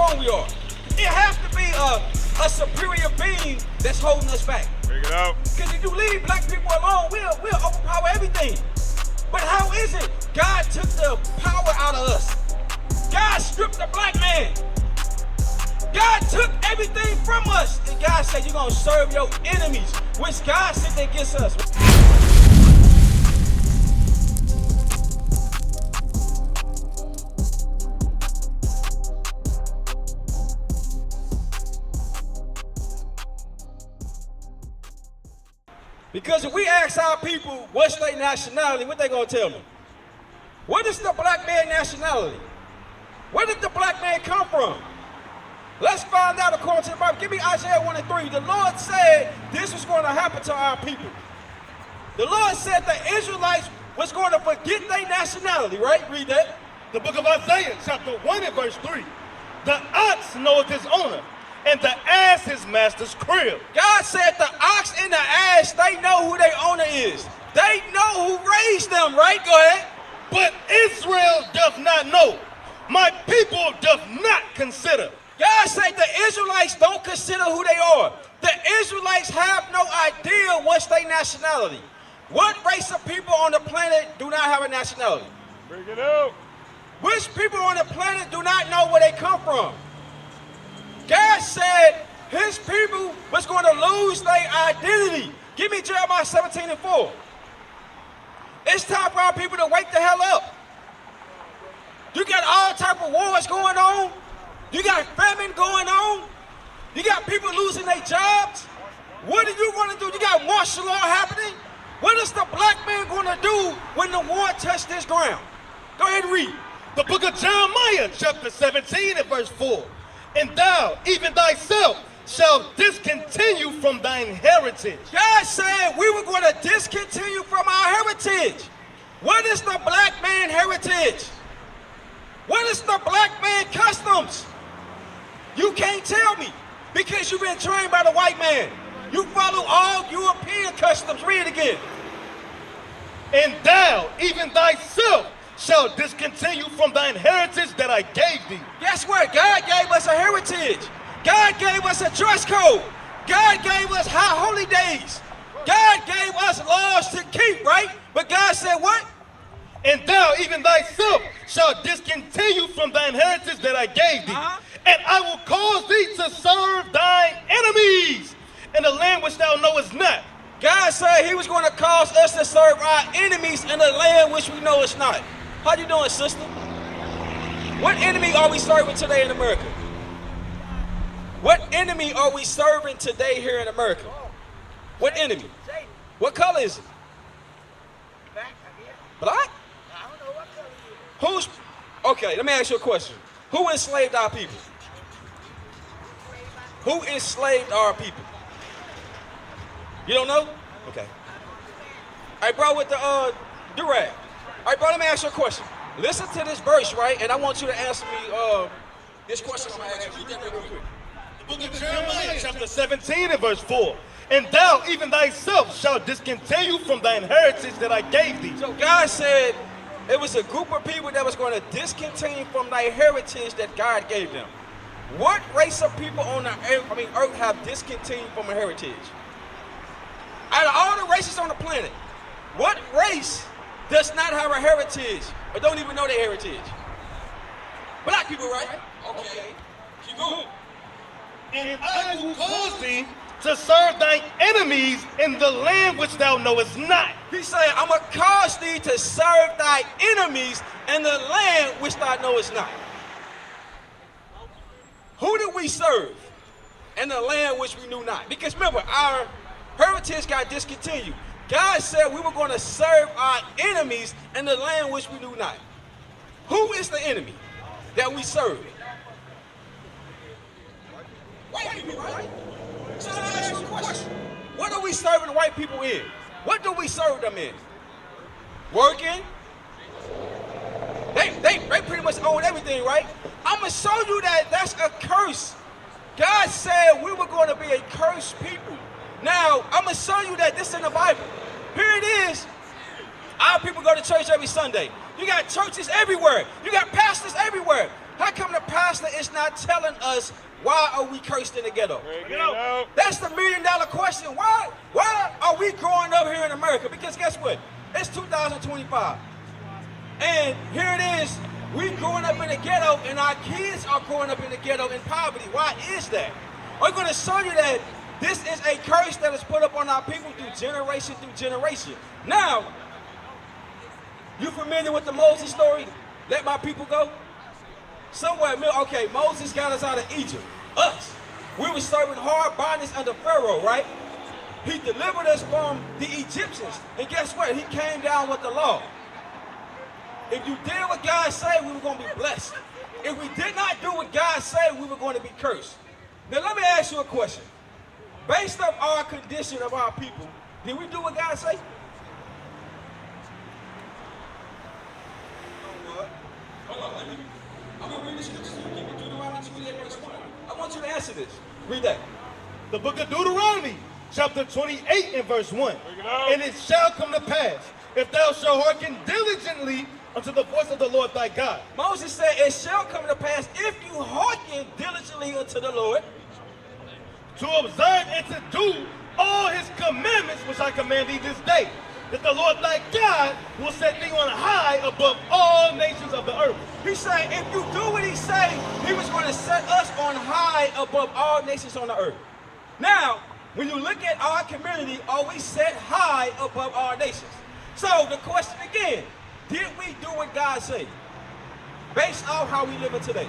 strong we are. It has to be a superior being that's holding us back. Bring it out. Because if you leave black people alone, we'll overpower everything. But how is it? God took the power out of us. God stripped the black man. God took everything from us. And God said, you're going to serve your enemies, which God sent against us. Because if we ask our people what's their nationality, what they gonna tell me? What is the black man nationality? Where did the black man come from? Let's find out according to the Bible. Give me Isaiah 1 and 3. The Lord said this was going to happen to our people. The Lord said the Israelites was going to forget their nationality, right? Read that. The book of Isaiah, chapter 1 and verse 3. The ox knoweth his owner, and the ass his master's crib. God said the ox and the ass, they know who their owner is. They know who raised them, right? Go ahead. But Israel doth not know. My people doth not consider. God said the Israelites don't consider who they are. The Israelites have no idea what's their nationality. What race of people on the planet do not have a nationality? Bring it out. Which people on the planet do not know where they come from? God said his people was going to lose their identity. Give me Jeremiah 17 and 4. It's time for our people to wake the hell up. You got all type of wars going on. You got famine going on. You got people losing their jobs. What are you going to do? You got martial law happening. What is the black man going to do when the war touches this ground? Go ahead and read. The book of Jeremiah, chapter 17 and verse 4. And thou, even thyself, shalt discontinue from thine heritage. God said we were going to discontinue from our heritage. What is the black man heritage? What is the black man customs? You can't tell me because you've been trained by the white man. You follow all European customs. Read it again. And thou, even thyself, shall discontinue from thine heritage that I gave thee. Guess what? God gave us a heritage. God gave us a dress code. God gave us high holy days. God gave us laws to keep, right? But God said what? And thou, even thyself, shall discontinue from thine heritage that I gave thee. And I will cause thee to serve thine enemies in the land which thou knowest not. God said he was going to cause us to serve our enemies in the land which we know it's not. How you doing, sister? What enemy are we serving today in America? What enemy are we serving today here in America? What enemy? What color is it? Black? I don't know what color it is. Okay, let me ask you a question. Who enslaved our people? Who enslaved our people? You don't know? Okay. All right, bro, with the durag. All right, bro, let me ask you a question. Listen to this verse, right? And I want you to answer me this question I'm going to ask you. Real quick. The book of Jeremiah, chapter 17 and verse 4. And thou, even thyself, shalt discontinue from thine heritage that I gave thee. So God said it was a group of people that was going to discontinue from their heritage that God gave them. What race of people on the earth have discontinued from a heritage? Out of all the races on the planet, what race does not have a heritage or don't even know their heritage? Black people, right? Okay. Keep going. And I will cause thee to serve thine enemies in the land which thou knowest not. He said, I'm going to cause thee to serve thy enemies in the land which thou knowest not. Who did we serve in the land which we knew not? Because remember, our heritage got discontinued. God said we were going to serve our enemies in the land which we knew not. Who is the enemy that we serve? White people, right? So let me ask you a question. What are we serving white people in? What do we serve them in? Working? They pretty much own everything, right? I'm going to show you that that's a curse. God said we were going to be a cursed people. Now, I'm going to show you that this is in the Bible. Here it is. Our people go to church every Sunday. You got churches everywhere. You got pastors everywhere. How come the pastor pastor is not telling us why are we cursed in the ghetto. That's the $1 million question. Why are we growing up here in America? Because guess what? It's 2025. And here it is. We growing up in the ghetto, and our kids are growing up in the ghetto in poverty. Why is that? We're going to show you that this is a curse that is put up on our people through generation. Now, you familiar with the Moses story? Let my people go? Somewhere, okay, Moses got us out of Egypt. Us. We were serving hard bondage under Pharaoh, right? He delivered us from the Egyptians. And guess what? He came down with the law. If you did what God said, we were going to be blessed. If we did not do what God said, we were going to be cursed. Now let me ask you a question. Based on our condition of our people, did we do what God said? Hold on, I'm going to read the scripture to you. Give me Deuteronomy 28, verse 1. I want you to answer this. Read that. The book of Deuteronomy, chapter 28 and verse 1. And it shall come to pass, if thou shalt hearken diligently unto the voice of the Lord thy God. Moses said, it shall come to pass if you hearken diligently unto the Lord, to observe and to do all his commandments which I command thee this day, that the Lord thy God will set thee on high above all nations of the earth. He said, if you do what he said, he was going to set us on high above all nations on the earth. Now, when you look at our community, are we set high above all nations? So the question again, did we do what God said? Based on how we live it today.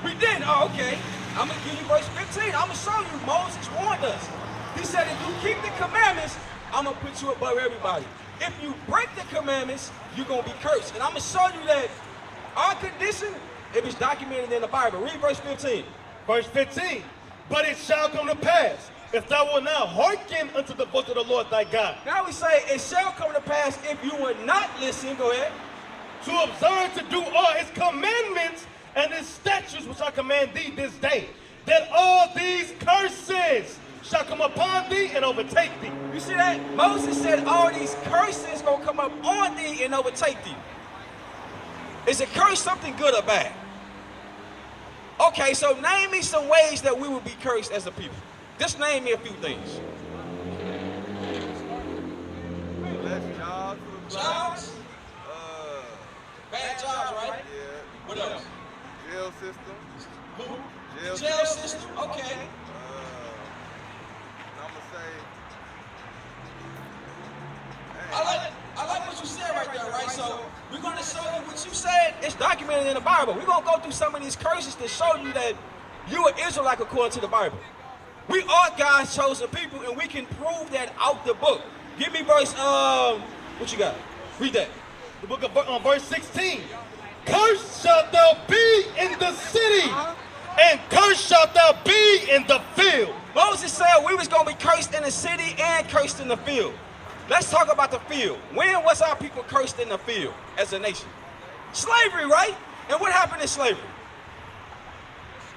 We didn't. Oh, okay. I'm going to give you verse 15. I'm going to show you. Moses warned us. He said, if you keep the commandments, I'm going to put you above everybody. If you break the commandments, you're going to be cursed. And I'm going to show you that our condition, it is documented in the Bible. Read verse 15. Verse 15. But it shall come to pass, if thou wilt not hearken unto the voice of the Lord thy God. Now we say, it shall come to pass if you would not listen, go ahead, to observe to do all his commandments and his statutes which I command thee this day, that all these curses shall come upon thee and overtake thee. You see that? Moses said all these curses gonna come up on thee and overtake thee. Is a curse something good or bad? Okay, so name me some ways that we will be cursed as a people. Just name me a few things. Less jobs. Jobs? Bad jobs, right? Yeah. What else? Jail system. Who? Jail system? Okay. I'm gonna say. I like what you said right there, right? So we're going to show you what you said. It's documented in the Bible. We're going to go through some of these curses to show you that you are Israelite according to the Bible. We are God's chosen people, and we can prove that out the book. Give me verse, what you got? Read that. The book of verse 16. Cursed shalt thou be in the city, and cursed shalt thou be in the field. Moses said we was going to be cursed in the city and cursed in the field. Let's talk about the field. When was our people cursed in the field as a nation? Slavery, right? And what happened in slavery?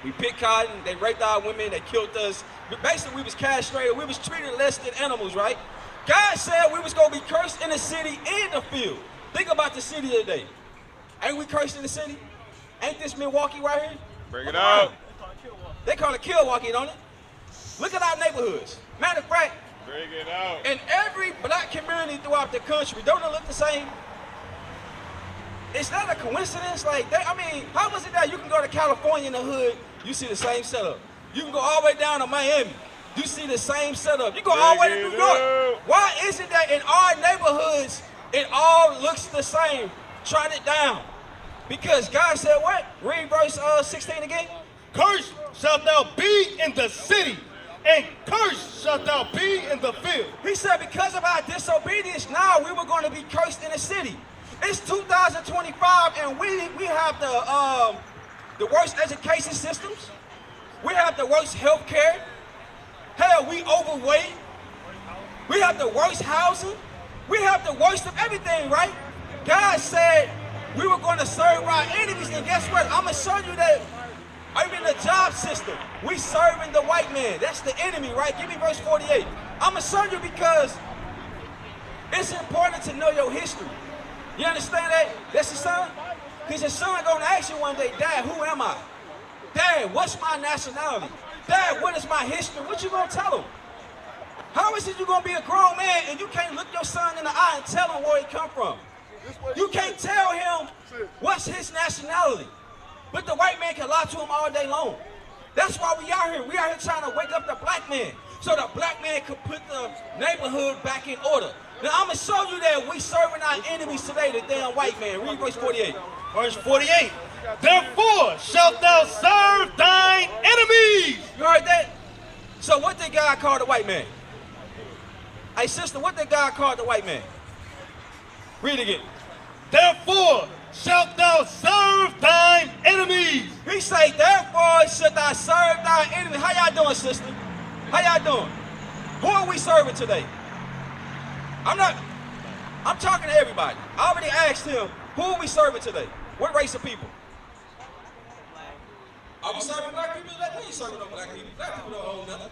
We picked cotton, they raped our women, they killed us. Basically, we was castrated, we was treated less than animals, right? God said we was going to be cursed in the city and the field. Think about the city today. Ain't we cursed in the city? Ain't this Milwaukee right here? Bring it out. They call it Milwaukee, don't it? Look at our neighborhoods. Matter of fact, Bring it out. in every black community throughout the country, don't it look the same? It's not a coincidence. Like, I mean, how was it that you can go to California in the hood, you see the same setup? You can go all the way down to Miami, you see the same setup. You go all the way to New York. Why is it that in our neighborhoods, it all looks the same? Trot it down. Because God said what? Read verse 16 again. Cursed shalt thou be in the city, and cursed shalt thou be in the field. He said because of our disobedience, now we were going to be cursed in the city. It's 2025, and we have the worst education systems. We have the worst health care. Hell, we overweight. We have the worst housing. We have the worst of everything, right? God said we were going to serve our enemies, and guess what? I'm going to show you that even the job system, we serving the white man. That's the enemy, right? Give me verse 48. I'm going to show you because it's important to know your history. You understand that? That's your son? Because your son going to ask you one day, Dad, who am I? Dad, what's my nationality? Dad, what is my history? What you gonna tell him? How is it you gonna be a grown man and you can't look your son in the eye and tell him where he come from? You can't tell him what's his nationality. But the white man can lie to him all day long. That's why we out here. We out here trying to wake up the black man so the black man could put the neighborhood back in order. Now I'm gonna show you that we serving our enemies today, the damn white man. Read verse 48. Verse 48. Therefore shalt thou serve thine enemies. You heard that? So what did God call the white man? Hey sister, what did God call the white man? Read again. Therefore shalt thou serve thine enemies. He say, therefore should thou serve thy enemy. How y'all doing, sister? How y'all doing? Who are we serving today? I'm talking to everybody. I already asked him, who are we serving today? What race of people? Are we serving black people? We ain't serving no black people. Black people don't own nothing.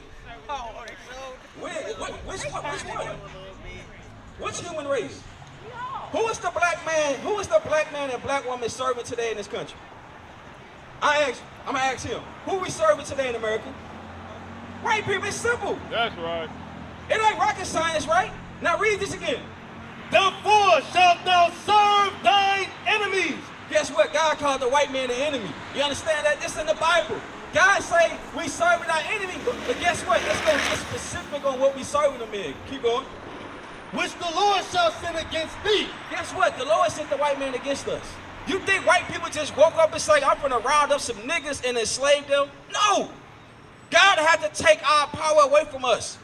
Which one? Which human race? Who is the black man? Who is the black man and black woman serving today in this country? I'm gonna ask him. Who we serving today in America? White people. It's simple. That's right. It ain't rocket science, right? Now read this again. Therefore shalt thou serve thine enemies. Guess what? God called the white man the enemy. You understand that? This in the Bible. God say we serving our enemy, but guess what? It's gonna get specific on what we serving them in. Keep going. Which the Lord shall send against thee. Guess what? The Lord sent the white man against us. You think white people just woke up and say, I'm gonna round up some niggas and enslave them? No. God had to take our power away from us.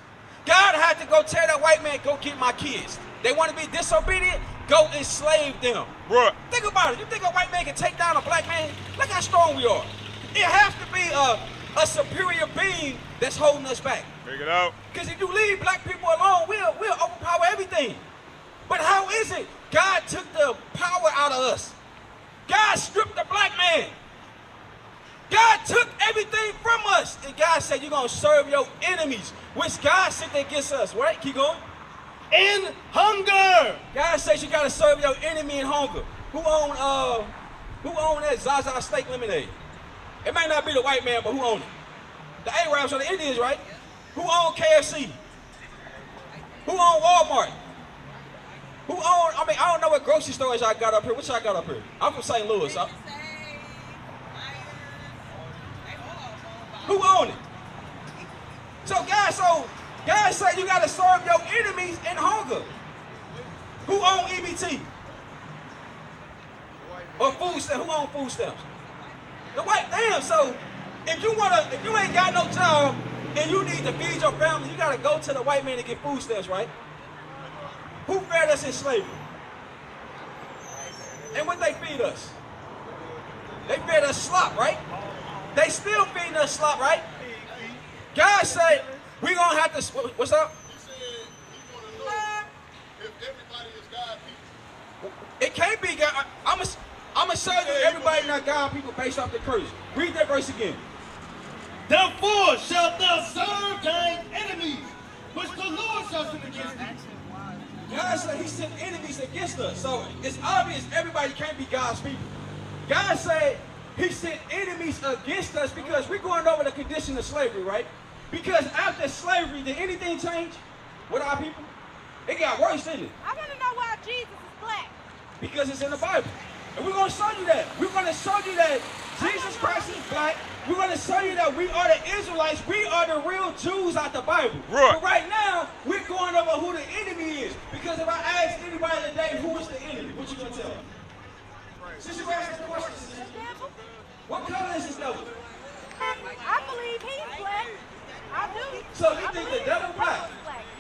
God had to go tell that white man, go get my kids. They want to be disobedient? Go enslave them. Right. Think about it. You think a white man can take down a black man? Look how strong we are. It has to be a superior being that's holding us back. Figure it out. Because if you leave black people alone, we'll overpower everything. But how is it? God took the power out of us. God stripped the black man. God took everything from us. And God said, you're going to serve your enemies, which God sent against us, right? Keep going. In hunger. God says you got to serve your enemy in hunger. Who own that Zaza steak lemonade? It might not be the white man, but who own it? The Arabs or the Indians, right? Who own KFC? Who own Walmart? Who own, I don't know what grocery stores I got up here. What y'all got up here? I'm from St. Louis. Who own it? So God said you got to serve your enemies in hunger. Who own EBT? Or food stamps? Who own food stamps? The white, damn, so if you ain't got no job and you need to feed your family, you got to go to the white man to get food stamps, right? Who fed us in slavery? And what they feed us? They fed us slop, right? They still feeding us slop, right? God said, we're going to have to, what's up? You said you want to know if everybody is God people. It can't be God. I'm going to show you everybody not God people based off the curse. Read that verse again. Therefore shalt thou serve thine enemies, which the Lord shall send against thee. God said he sent enemies against us. So it's obvious everybody can't be God's people. God said he sent enemies against us because we're going over the condition of slavery, right? Because after slavery, did anything change with our people? It got worse, didn't it? I want to know why Jesus is black. Because it's in the Bible. And we're going to show you that. We're going to show you that Jesus Christ is black. We're going to show you that we are the Israelites. We are the real Jews out the Bible. Right. But right now, we're going over who the enemy is. Because if I ask anybody today, who is the enemy? What you going to tell them? Since you asked the question, The devil? what color is this devil? I believe he's black. I do. So you think the devil black?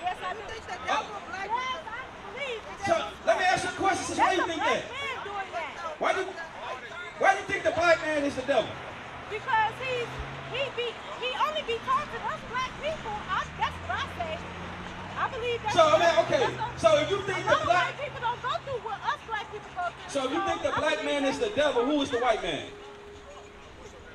Yes, I do. Think the devil black? Yes, I believe the So devil. let me ask you a question. Since why That's do a you think black that? man doing that. Why do you think the black man is the devil? Because he only be taunting us black people. That's what I say. I believe that's So, I mean, okay. So if you think the a lot of black, white people don't go through what us black people go through. so if you think the black man is the devil, who is the white man?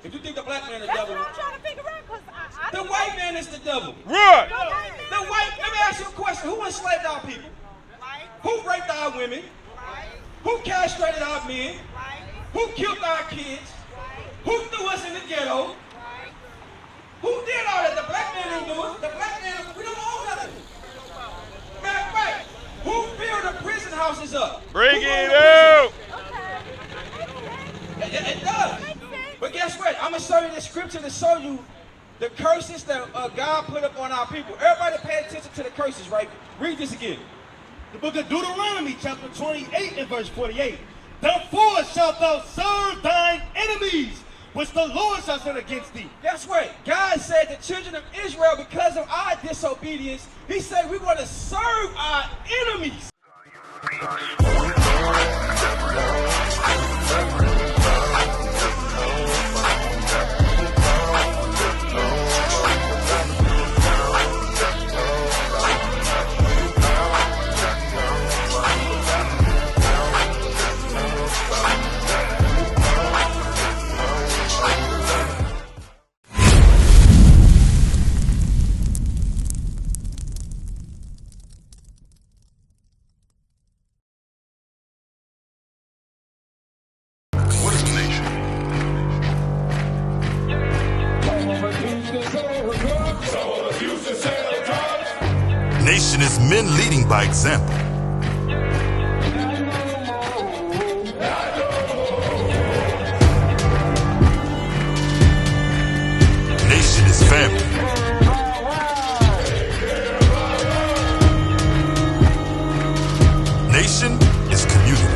If you think the black man is the That's devil, what I'm trying to figure out, because I the white man is the devil. Right. The white, let me ask you a question. Who enslaved our people? Who raped our women? Who castrated our men? Who killed our kids? Who threw us in the ghetto? curses up. Bring Who it wrote the out. curses? It does. But guess what? I'm going to show you the scripture to show you the curses that God put up on our people. Everybody pay attention to the curses, right? Read this again. The book of Deuteronomy, chapter 28 and verse 48. Therefore shalt thou serve thine enemies, which the Lord shall send against thee. Guess what? God said the children of Israel, because of our disobedience, he said we're going to serve our enemies. What is a nation? Nation is men leading by example. Nation is family. Nation is community.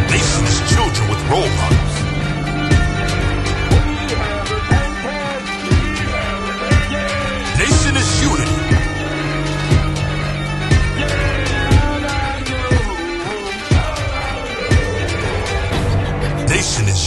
Nation is children with role models. Nation is unity. Nation is